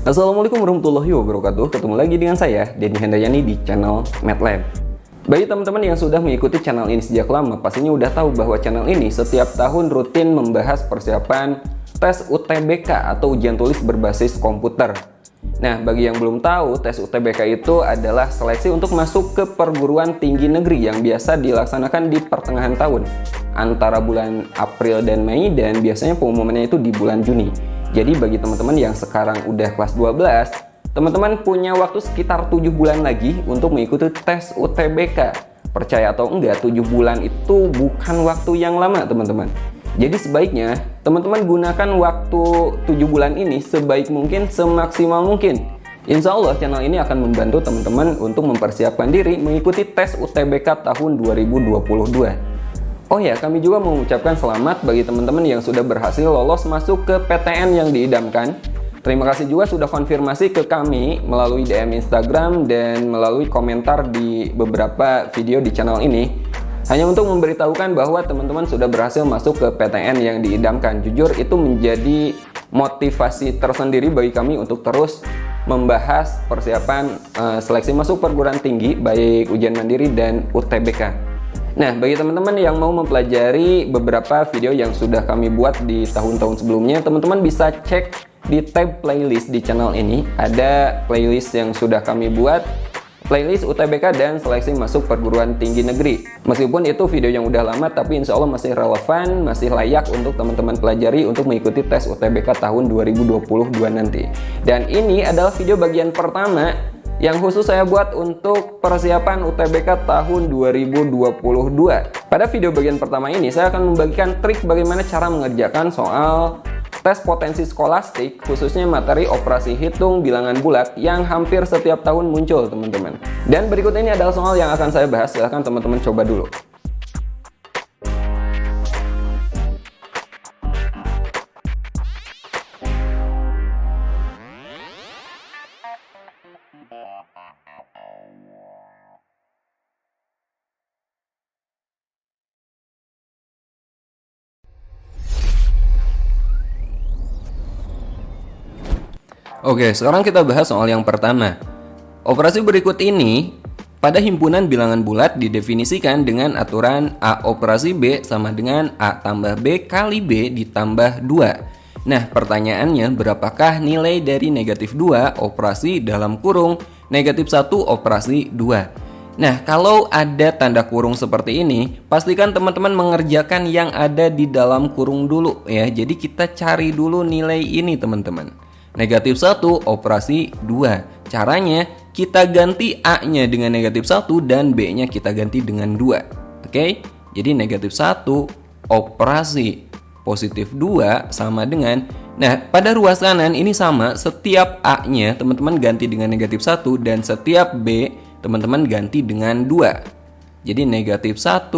Assalamualaikum warahmatullahi wabarakatuh. Ketemu lagi dengan saya, Denny Handayani di channel MathLab. Bagi teman-teman yang sudah mengikuti channel ini sejak lama, pastinya udah tahu bahwa channel ini setiap tahun rutin membahas persiapan tes UTBK atau ujian tulis berbasis komputer. Nah, bagi yang belum tahu, tes UTBK itu adalah seleksi untuk masuk ke perguruan tinggi negeri yang biasa dilaksanakan di pertengahan tahun, antara bulan April dan Mei, dan biasanya pengumumannya itu di bulan Juni. Jadi bagi teman-teman yang sekarang udah kelas 12, teman-teman punya waktu sekitar 7 bulan lagi untuk mengikuti tes UTBK. Percaya atau enggak, 7 bulan itu bukan waktu yang lama, teman-teman. Jadi sebaiknya teman-teman gunakan waktu 7 bulan ini sebaik mungkin, semaksimal mungkin. Insya Allah channel ini akan membantu teman-teman untuk mempersiapkan diri mengikuti tes UTBK tahun 2022. Oh ya, kami juga mengucapkan selamat bagi teman-teman yang sudah berhasil lolos masuk ke PTN yang diidamkan. Terima kasih juga sudah konfirmasi ke kami melalui DM Instagram dan melalui komentar di beberapa video di channel ini. Hanya untuk memberitahukan bahwa teman-teman sudah berhasil masuk ke PTN yang diidamkan. Jujur itu menjadi motivasi tersendiri bagi kami untuk terus membahas persiapan seleksi masuk perguruan tinggi, baik ujian mandiri dan UTBK. Nah, bagi teman-teman yang mau mempelajari beberapa video yang sudah kami buat di tahun-tahun sebelumnya, teman-teman bisa cek di tab playlist di channel ini. Ada playlist yang sudah kami buat, playlist UTBK dan seleksi masuk perguruan tinggi negeri. Meskipun itu video yang udah lama, tapi insya Allah masih relevan, masih layak untuk teman-teman pelajari untuk mengikuti tes UTBK tahun 2022 nanti. Dan ini adalah video bagian pertama yang khusus saya buat untuk persiapan UTBK tahun 2022. Pada video bagian pertama ini, saya akan membagikan trik bagaimana cara mengerjakan soal tes potensi skolastik, khususnya materi operasi hitung bilangan bulat yang hampir setiap tahun muncul, teman-teman. Dan berikut ini adalah soal yang akan saya bahas, silahkan teman-teman coba dulu. Oke, sekarang kita bahas soal yang pertama. Operasi berikut ini pada himpunan bilangan bulat didefinisikan dengan aturan A operasi B sama dengan A tambah B kali B ditambah 2. Nah, pertanyaannya, berapakah nilai dari negatif 2 operasi dalam kurung negatif 1 operasi 2? Nah, kalau ada tanda kurung seperti ini, pastikan teman-teman mengerjakan yang ada di dalam kurung dulu ya. Jadi kita cari dulu nilai ini, teman-teman. Negatif 1 operasi 2. Caranya kita ganti A-nya dengan negatif 1 dan B-nya kita ganti dengan 2. Oke? Jadi negatif 1 operasi positif 2 sama dengan, nah pada ruas kanan ini sama, setiap A-nya teman-teman ganti dengan negatif 1 dan setiap B teman-teman ganti dengan 2. Jadi negatif 1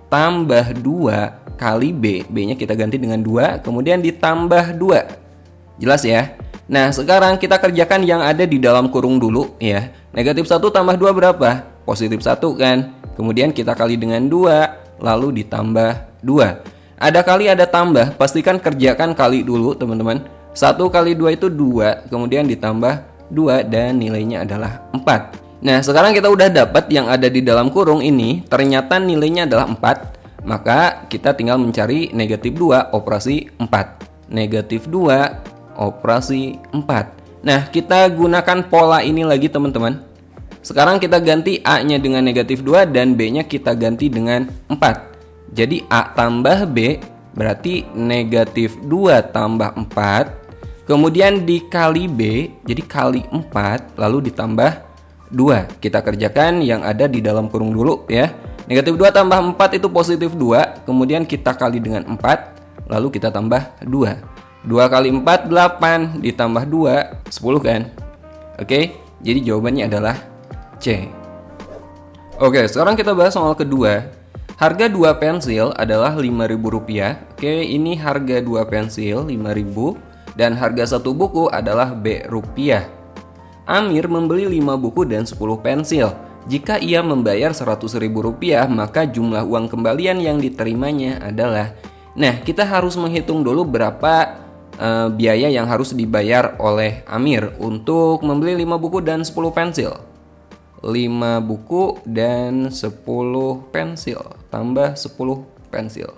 tambah 2 kali B. B-nya kita ganti dengan 2, kemudian ditambah 2. Jelas ya? Nah, sekarang kita kerjakan yang ada di dalam kurung dulu ya. Negatif 1 tambah 2 berapa? Positif 1 kan? Kemudian kita kali dengan 2, lalu ditambah 2. Ada kali ada tambah, pastikan kerjakan kali dulu teman-teman. 1 kali 2 itu 2, kemudian ditambah 2 dan nilainya adalah 4. Nah, sekarang kita udah dapat yang ada di dalam kurung ini, ternyata nilainya adalah 4. Maka kita tinggal mencari negatif 2 operasi 4. Negatif 2 operasi 4. Nah, kita gunakan pola ini lagi, teman-teman. Sekarang kita ganti A-nya dengan negatif 2 dan B-nya kita ganti dengan 4. Jadi A tambah B berarti negatif 2 tambah 4. Kemudian dikali B, jadi kali 4, lalu ditambah 2. Kita kerjakan yang ada di dalam kurung dulu ya. Negatif 2 tambah 4 itu positif 2. Kemudian kita kali dengan 4, lalu kita tambah 2. 2 kali 4, 8, ditambah 2, 10 kan? Oke, jadi jawabannya adalah C. Oke, sekarang kita bahas soal kedua. Harga 2 pensil adalah Rp5.000. Oke, ini harga 2 pensil Rp5.000 dan harga 1 buku adalah Rp. Amir membeli 5 buku dan 10 pensil. Jika ia membayar Rp100.000, maka jumlah uang kembalian yang diterimanya adalah. Nah, kita harus menghitung dulu berapa biaya yang harus dibayar oleh Amir untuk membeli 5 buku dan 10 pensil. 5 buku dan 10 pensil tambah 10 pensil.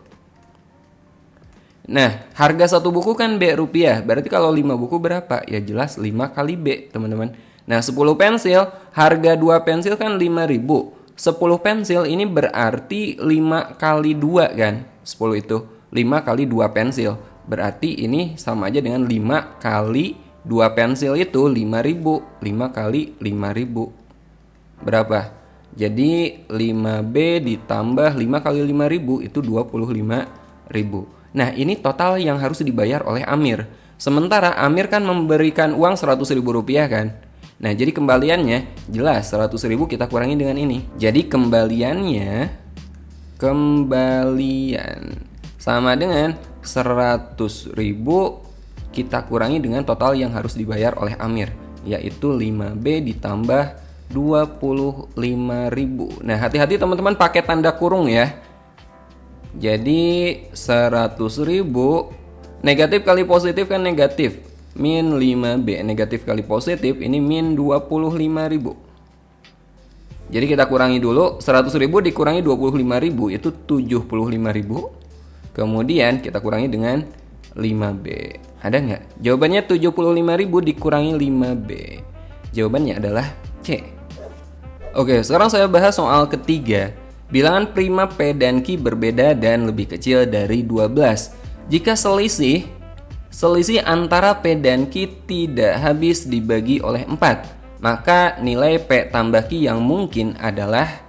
Nah, harga satu buku kan B rupiah. Berarti kalau 5 buku berapa? Ya jelas 5 kali B, teman-teman. Nah, 10 pensil, harga 2 pensil kan 5.000. 10 pensil ini berarti 5 kali 2 kan? 10 itu 5 kali 2 pensil. Berarti ini sama aja dengan 5 kali 2 pensil itu 5.000. 5 kali 5.000. Berapa? Jadi 5B ditambah 5 kali 5.000 itu 25.000. Nah, ini total yang harus dibayar oleh Amir. Sementara Amir kan memberikan uang 100.000 rupiah kan. Nah, jadi kembaliannya jelas 100.000 kita kurangi dengan ini. Jadi kembalian sama dengan 100.000 kita kurangi dengan total yang harus dibayar oleh Amir, yaitu 5B ditambah 25.000. Nah, hati-hati teman-teman pakai tanda kurung ya. Jadi 100.000 negatif kali positif kan negatif, min 5B. Negatif kali positif ini min 25.000. Jadi kita kurangi dulu, 100.000 dikurangi 25.000 itu 75.000. Kemudian kita kurangi dengan 5B. Ada nggak? Jawabannya 75.000 dikurangi 5B. Jawabannya adalah C. Oke, sekarang saya bahas soal ketiga. Bilangan prima P dan Q berbeda dan lebih kecil dari 12. Jika selisih antara P dan Q tidak habis dibagi oleh 4, maka nilai P tambah Q yang mungkin adalah...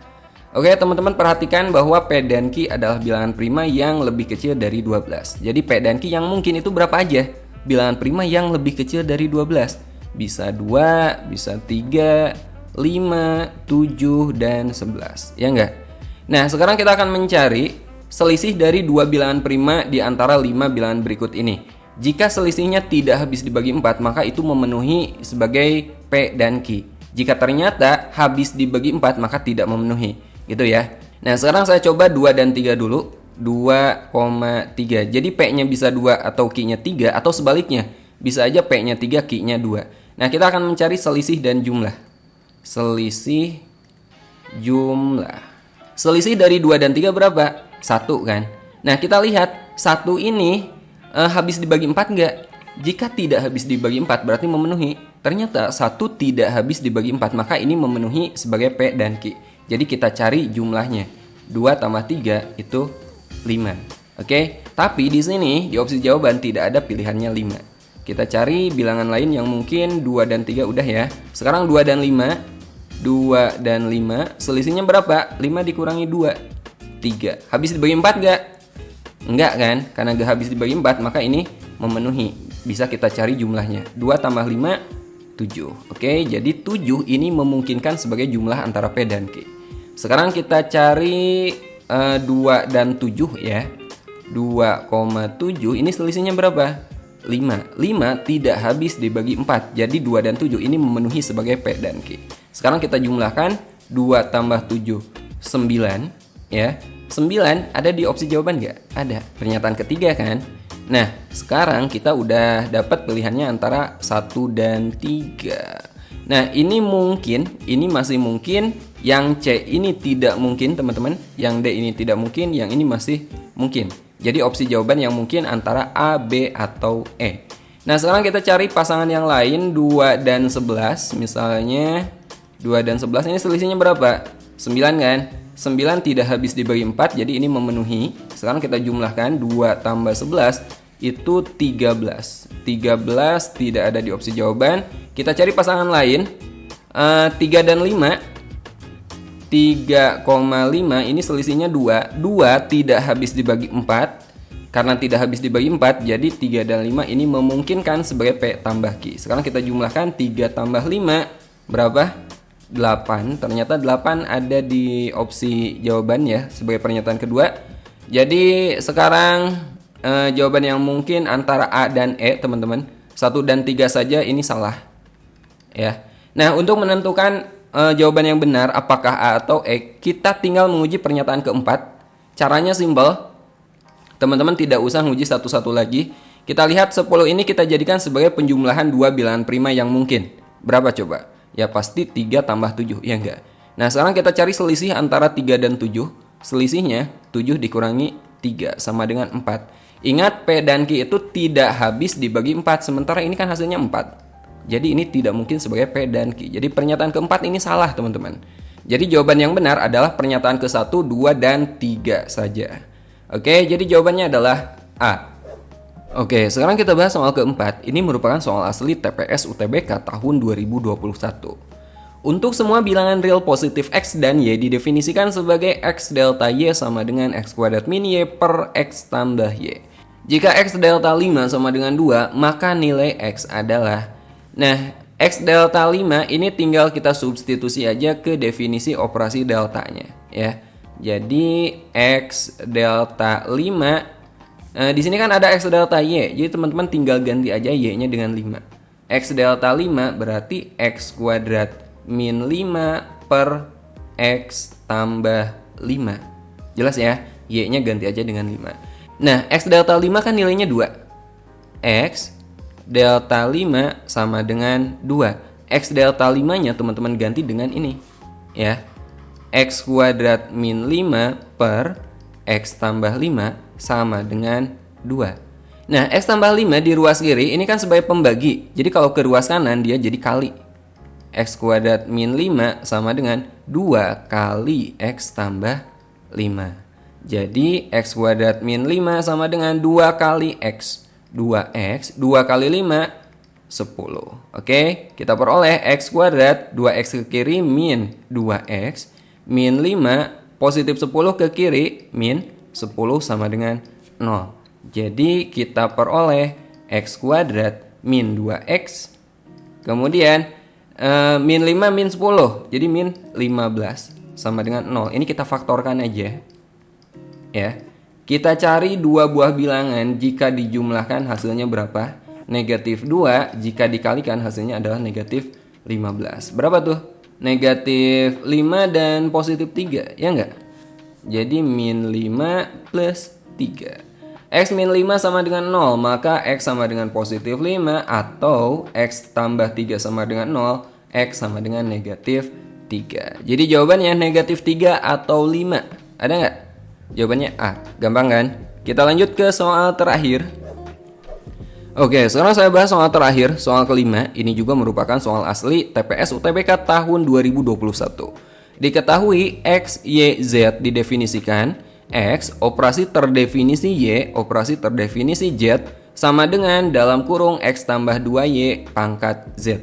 Oke, teman-teman perhatikan bahwa P dan Q adalah bilangan prima yang lebih kecil dari 12. Jadi P dan Q yang mungkin itu berapa aja? Bilangan prima yang lebih kecil dari 12. Bisa 2, bisa 3, 5, 7, dan 11. Ya enggak? Nah, sekarang kita akan mencari selisih dari dua bilangan prima di antara 5 bilangan berikut ini. Jika selisihnya tidak habis dibagi 4, maka itu memenuhi sebagai P dan Q. Jika ternyata habis dibagi 4, maka tidak memenuhi. Gitu ya. Nah, sekarang saya coba 2 dan 3 dulu. 2,3. Jadi P-nya bisa 2 atau Q-nya 3 atau sebaliknya. Bisa aja P-nya 3, Q-nya 2. Nah, kita akan mencari selisih dan jumlah. Selisih jumlah. Selisih dari 2 dan 3 berapa? 1 kan? Nah, kita lihat 1 ini habis dibagi 4 enggak? Jika tidak habis dibagi 4 berarti memenuhi. Ternyata 1 tidak habis dibagi 4, maka ini memenuhi sebagai P dan Q. Jadi kita cari jumlahnya. 2 tambah 3 itu 5. Oke? Tapi di sini di opsi jawaban tidak ada pilihannya 5. Kita cari bilangan lain yang mungkin 2 dan 3 udah ya. Sekarang 2 dan 5. 2 dan 5, selisihnya berapa? 5 dikurangi 2, 3. Habis dibagi 4 enggak? Enggak kan? Karena enggak habis dibagi 4, maka ini memenuhi. Bisa kita cari jumlahnya. 2 tambah 5, 7. Oke, jadi 7 ini memungkinkan sebagai jumlah antara P dan Q. Sekarang kita cari 2 dan 7 ya. 2,7 ini selisihnya berapa? 5. 5 tidak habis dibagi 4. Jadi 2 dan 7 ini memenuhi sebagai P dan Q. Sekarang kita jumlahkan 2 tambah 7 9 ya. 9 ada di opsi jawaban nggak? Ada. Pernyataan ketiga kan? Nah, sekarang kita udah dapat pilihannya antara 1 dan 3. Nah, ini mungkin, ini masih mungkin. Yang C ini tidak mungkin teman-teman. Yang D ini tidak mungkin. Yang ini masih mungkin. Jadi opsi jawaban yang mungkin antara A, B, atau E. Nah, sekarang kita cari pasangan yang lain 2 dan 11 misalnya. 2 dan 11 ini selisihnya berapa? 9 kan? 9 tidak habis dibagi 4, jadi ini memenuhi. Sekarang kita jumlahkan 2 tambah 11 itu 13. 13 tidak ada di opsi jawaban. Kita cari pasangan lain 3 dan 5. 3,5 ini selisihnya 2. 2 tidak habis dibagi 4. Karena tidak habis dibagi 4, jadi 3 dan 5 ini memungkinkan sebagai P tambah Q. Sekarang kita jumlahkan 3 tambah 5 berapa? 8. Ternyata 8 ada di opsi jawaban ya sebagai pernyataan kedua. Jadi sekarang jawaban yang mungkin antara A dan E teman-teman. 1 dan 3 saja ini salah ya. Nah, untuk menentukan jawaban yang benar apakah A atau E, kita tinggal menguji pernyataan keempat. Caranya simpel. Teman-teman tidak usah menguji satu-satu lagi. Kita lihat 10 ini kita jadikan sebagai penjumlahan dua bilangan prima yang mungkin. Berapa coba? Ya pasti 3 tambah 7, ya enggak? Nah sekarang kita cari selisih antara 3 dan 7. Selisihnya 7 dikurangi 3 sama dengan 4. Ingat P dan Q itu tidak habis dibagi 4, sementara ini kan hasilnya 4. Jadi ini tidak mungkin sebagai P dan Q. Jadi pernyataan keempat ini salah teman-teman. Jadi jawaban yang benar adalah pernyataan ke-1, 2, dan 3 saja. Oke, jadi jawabannya adalah A. Oke, sekarang kita bahas soal keempat. Ini merupakan soal asli TPS UTBK tahun 2021. Untuk semua bilangan real positif X dan Y didefinisikan sebagai X delta Y sama dengan X kuadrat min Y per X tambah Y. Jika X delta 5 sama dengan 2, maka nilai X adalah... Nah, X delta 5 ini tinggal kita substitusi aja ke definisi operasi deltanya, ya. Jadi X delta 5 di sini kan ada X delta Y. Jadi teman-teman tinggal ganti aja Y-nya dengan 5. X delta 5 berarti X kuadrat min 5 per X tambah 5. Jelas ya? Y-nya ganti aja dengan 5. Nah, X delta 5 kan nilainya 2. X delta 5 sama dengan 2. X delta 5-nya teman-teman ganti dengan ini. Ya. X kuadrat min 5 per X tambah 5 sama dengan 2. Nah, X tambah 5 di ruas kiri ini kan sebagai pembagi. Jadi kalau ke ruas kanan dia jadi kali. X kuadrat min 5 sama dengan 2 kali X tambah 5. Jadi X kuadrat min 5 sama dengan 2 kali X. 2X, 2 kali 5, 10. Oke, kita peroleh X kuadrat, 2X ke kiri min 2X. Min 5, positif 10 ke kiri, min 10 sama dengan 0. Jadi kita peroleh X kuadrat min 2X. Kemudian min 5 min 10, jadi min 15 sama dengan 0. Ini kita faktorkan aja. Ya. Kita cari dua buah bilangan, jika dijumlahkan hasilnya berapa? Negatif 2, jika dikalikan hasilnya adalah negatif 15. Berapa tuh? Negatif 5 dan positif 3, ya enggak? Jadi min 5 plus 3. X min 5 sama dengan 0, maka X sama dengan positif 5, atau X tambah 3 sama dengan 0, X sama dengan negatif 3. Jadi jawabannya negatif 3 atau 5. Ada nggak? Jawabannya A. Gampang kan? Kita lanjut ke soal terakhir. Oke, sekarang saya bahas soal terakhir, soal kelima. Ini juga merupakan soal asli TPS UTBK tahun 2021. Diketahui X, Y, Z didefinisikan. X, operasi terdefinisi Y, operasi terdefinisi Z, sama dengan dalam kurung X tambah 2Y pangkat Z.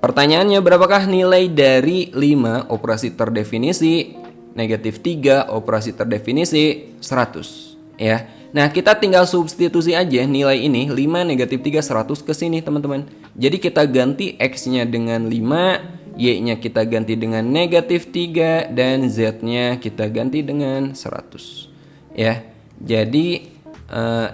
Pertanyaannya, berapakah nilai dari 5 operasi terdefinisi, negatif 3 operasi terdefinisi 100, ya. Nah, kita tinggal substitusi aja nilai ini, 5 negatif 3 100 ke sini, teman-teman. Jadi kita ganti X-nya dengan 5, Y-nya kita ganti dengan negatif 3, dan Z-nya kita ganti dengan 100. Ya. Jadi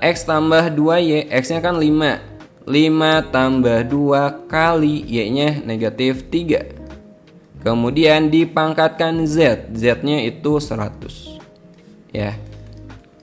X tambah 2Y, X-nya kan 5. 5 tambah 2 kali Y-nya negatif 3. Kemudian dipangkatkan Z, Z-nya itu 100. Ya.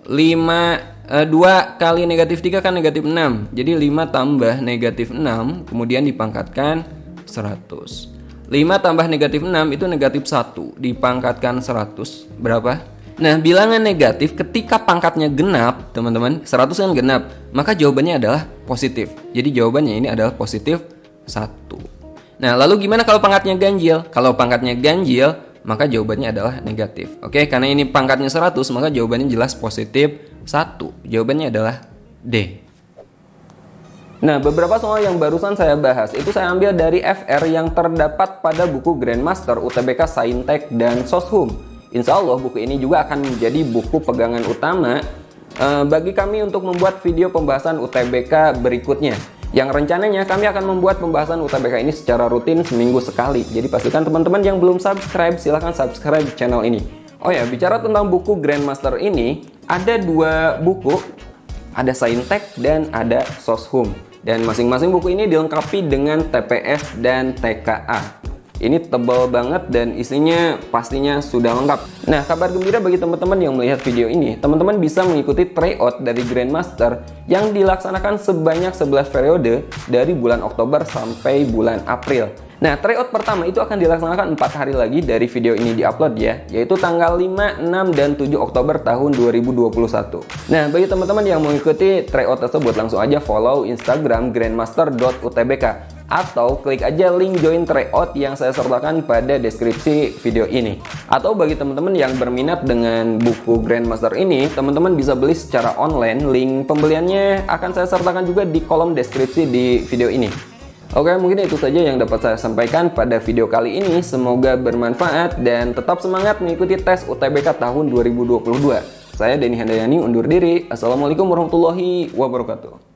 2 kali negatif 3 kan negatif 6. Jadi 5 tambah negatif 6, kemudian dipangkatkan 100. 5 tambah negatif 6 itu negatif 1, dipangkatkan 100. Berapa? Nah, bilangan negatif ketika pangkatnya genap, teman-teman, 100 kan genap, maka jawabannya adalah positif. Jadi jawabannya ini adalah positif 1. Nah, lalu gimana kalau pangkatnya ganjil? Kalau pangkatnya ganjil, maka jawabannya adalah negatif. Oke, karena ini pangkatnya 100, maka jawabannya jelas positif 1. Jawabannya adalah D. Nah, beberapa soal yang barusan saya bahas itu saya ambil dari FR yang terdapat pada buku Grandmaster UTBK Saintek dan Soshum. Insya Allah buku ini juga akan menjadi buku pegangan utama bagi kami untuk membuat video pembahasan UTBK berikutnya. Yang rencananya kami akan membuat pembahasan UTBK ini secara rutin seminggu sekali. Jadi pastikan teman-teman yang belum subscribe, silahkan subscribe channel ini. Oh ya, bicara tentang buku Grandmaster ini, ada 2 buku. Ada Saintek dan ada Soshum. Dan masing-masing buku ini dilengkapi dengan TPS dan TKA. Ini tebal banget dan isinya pastinya sudah lengkap. Nah, kabar gembira bagi teman-teman yang melihat video ini, teman-teman bisa mengikuti tryout dari Grandmaster yang dilaksanakan sebanyak 11 periode dari bulan Oktober sampai bulan April. Nah, tryout pertama itu akan dilaksanakan 4 hari lagi dari video ini diupload ya, yaitu tanggal 5, 6, dan 7 Oktober tahun 2021. Nah, bagi teman-teman yang mengikuti tryout tersebut, langsung aja follow Instagram grandmaster.utbk atau klik aja link join tryout yang saya sertakan pada deskripsi video ini. Atau bagi teman-teman yang berminat dengan buku Grandmaster ini, teman-teman bisa beli secara online. Link pembeliannya akan saya sertakan juga di kolom deskripsi di video ini. Oke, mungkin itu saja yang dapat saya sampaikan pada video kali ini. Semoga bermanfaat dan tetap semangat mengikuti tes UTBK tahun 2022. Saya Denny Handayani undur diri. Assalamualaikum warahmatullahi wabarakatuh.